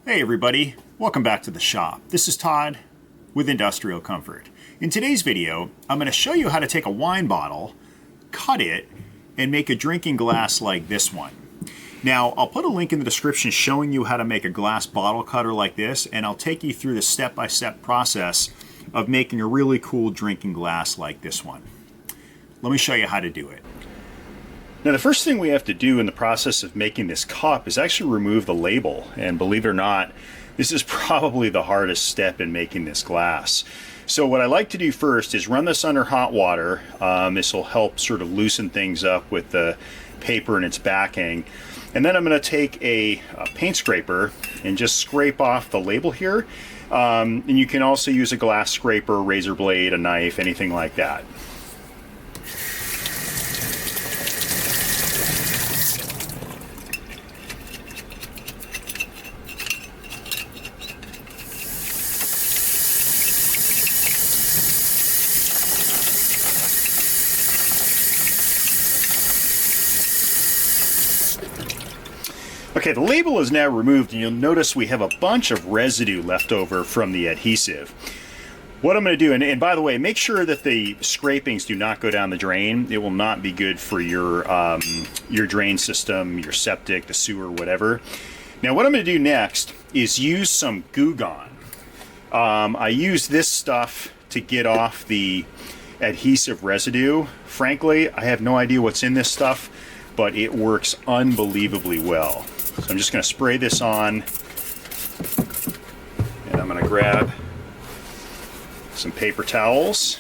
Hey everybody, welcome back to the shop. This is Todd with Industrial Comfort. In today's video, I'm going to show you how to take a wine bottle, cut it, and make a drinking glass like this one. Now, I'll put a link in the description showing you how to make a glass bottle cutter like this, and I'll take you through the step-by-step process of making a really cool drinking glass like this one. Let me show you how to do it. Now, the first thing we have to do in the process of making this cup is actually remove the label. And believe it or not, this is probably the hardest step in making this glass. So what I like to do first is run this under hot water. This will help sort of loosen things up with the paper and its backing. And then I'm going to take a paint scraper and just scrape off the label here. And you can also use a glass scraper, razor blade, a knife, anything like that. Okay, the label is now removed, and you'll notice we have a bunch of residue left over from the adhesive. What I'm going to do, and by the way, make sure that the scrapings do not go down the drain. It will not be good for your drain system, your septic, the sewer, whatever. Now, what I'm going to do next is use some Goo Gone. I use this stuff to get off the adhesive residue. Frankly, I have no idea what's in this stuff, but it works unbelievably well. So I'm just going to spray this on, and I'm going to grab some paper towels.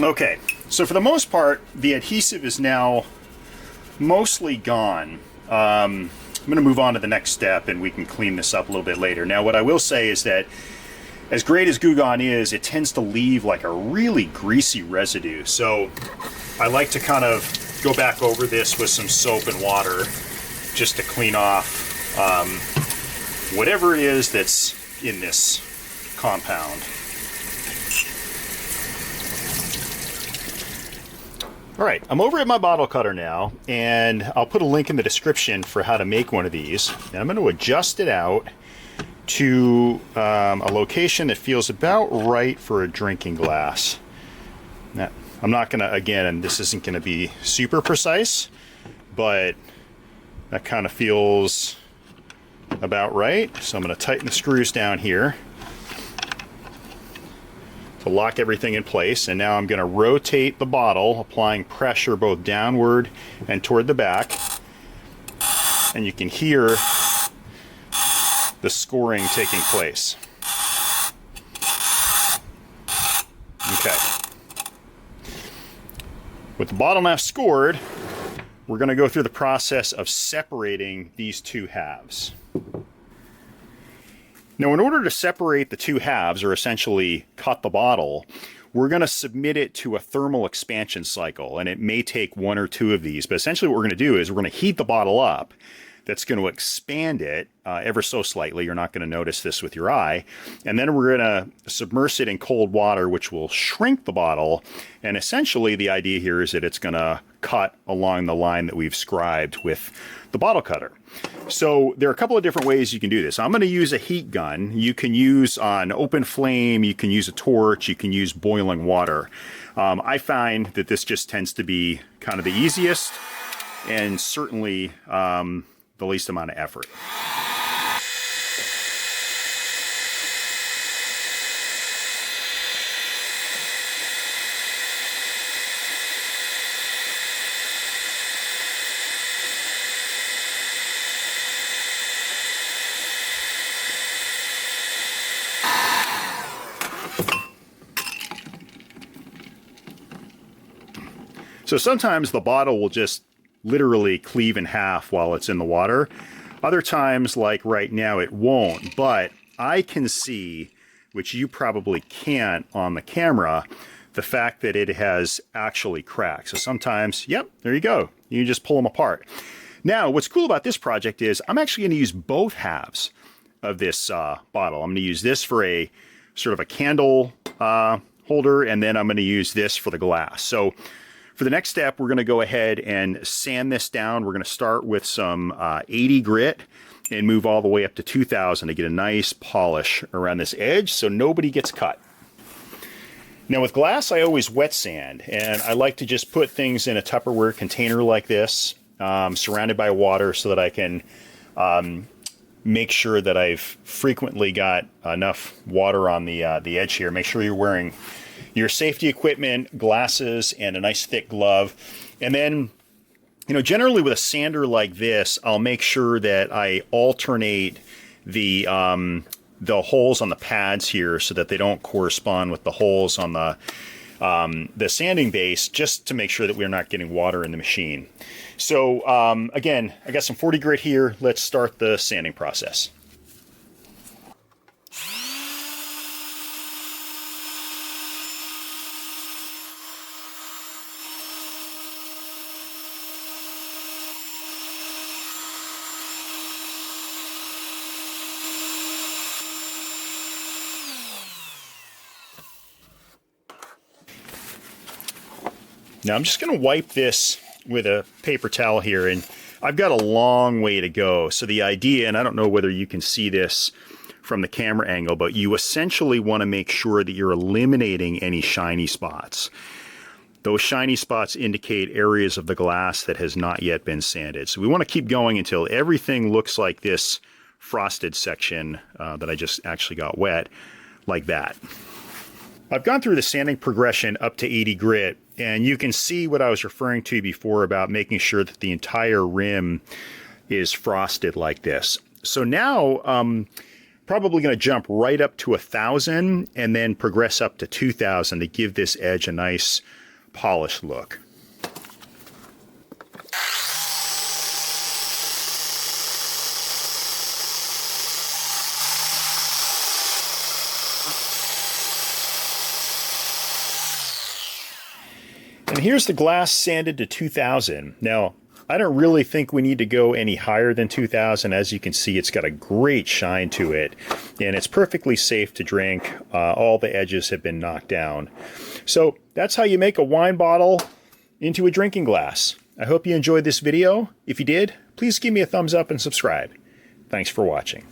Okay, so for the most part, the adhesive is now mostly gone. I'm going to move on to the next step, and we can clean this up a little bit later. Now, what I will say is that as great as Goo Gone is, it tends to leave like a really greasy residue. So I like to kind of go back over this with some soap and water just to clean off whatever it is that's in this compound. All right, I'm over at my bottle cutter now, and I'll put a link in the description for how to make one of these. And I'm going to adjust it out to a location that feels about right for a drinking glass. Now, I'm not going to, again, and this isn't going to be super precise, but that kind of feels about right. So I'm going to tighten the screws down here to lock everything in place, and now I'm going to rotate the bottle, applying pressure both downward and toward the back, and you can hear the scoring taking place. Okay. With the bottle now scored, we're going to go through the process of separating these two halves. Now, in order to separate the two halves, or essentially cut the bottle, we're going to submit it to a thermal expansion cycle, and it may take one or two of these, but essentially what we're going to do is we're going to heat the bottle up. That's going to expand it ever so slightly. You're not going to notice this with your eye. And then we're going to submerge it in cold water, which will shrink the bottle. And essentially the idea here is that it's going to cut along the line that we've scribed with the bottle cutter. So there are a couple of different ways you can do this. I'm going to use a heat gun. You can use an open flame, you can use a torch, you can use boiling water. I find that this just tends to be kind of the easiest and certainly the least amount of effort. So sometimes the bottle will just literally cleave in half while it's in the water. Other times, like right now, it won't, but I can see, which you probably can't on the camera, the fact that it has actually cracked. So sometimes, yep, there you go. You can just pull them apart. Now, what's cool about this project is I'm actually going to use both halves of this bottle. I'm going to use this for a sort of a candle holder, and then I'm going to use this for the glass. So for the next step, we're going to go ahead and sand this down. We're going to start with some 80 grit and move all the way up to 2000 to get a nice polish around this edge so nobody gets cut. Now with glass, I always wet sand, and I like to just put things in a Tupperware container like this, surrounded by water, so that I can make sure that I've frequently got enough water on the edge here. Make sure you're wearing your safety equipment, glasses, and a nice thick glove. And then, you know, generally with a sander like this, I'll make sure that I alternate the holes on the pads here so that they don't correspond with the holes on the sanding base, just to make sure that we're not getting water in the machine. So again, I got some 40 grit here. Let's start the sanding process. Now I'm just going to wipe this with a paper towel here, and I've got a long way to go. So the idea, and I don't know whether you can see this from the camera angle, but you essentially want to make sure that you're eliminating any shiny spots. Those shiny spots indicate areas of the glass that has not yet been sanded. So we want to keep going until everything looks like this frosted section that I just actually got wet, like that. I've gone through the sanding progression up to 80 grit, and you can see what I was referring to before about making sure that the entire rim is frosted like this. So now I'm probably going to jump right up to 1000 and then progress up to 2000 to give this edge a nice polished look. And here's the glass sanded to 2000. Now, I don't really think we need to go any higher than 2000. As you can see, it's got a great shine to it, and it's perfectly safe to drink. All the edges have been knocked down. So that's how you make a wine bottle into a drinking glass. I hope you enjoyed this video. If you did, please give me a thumbs up and subscribe. Thanks for watching.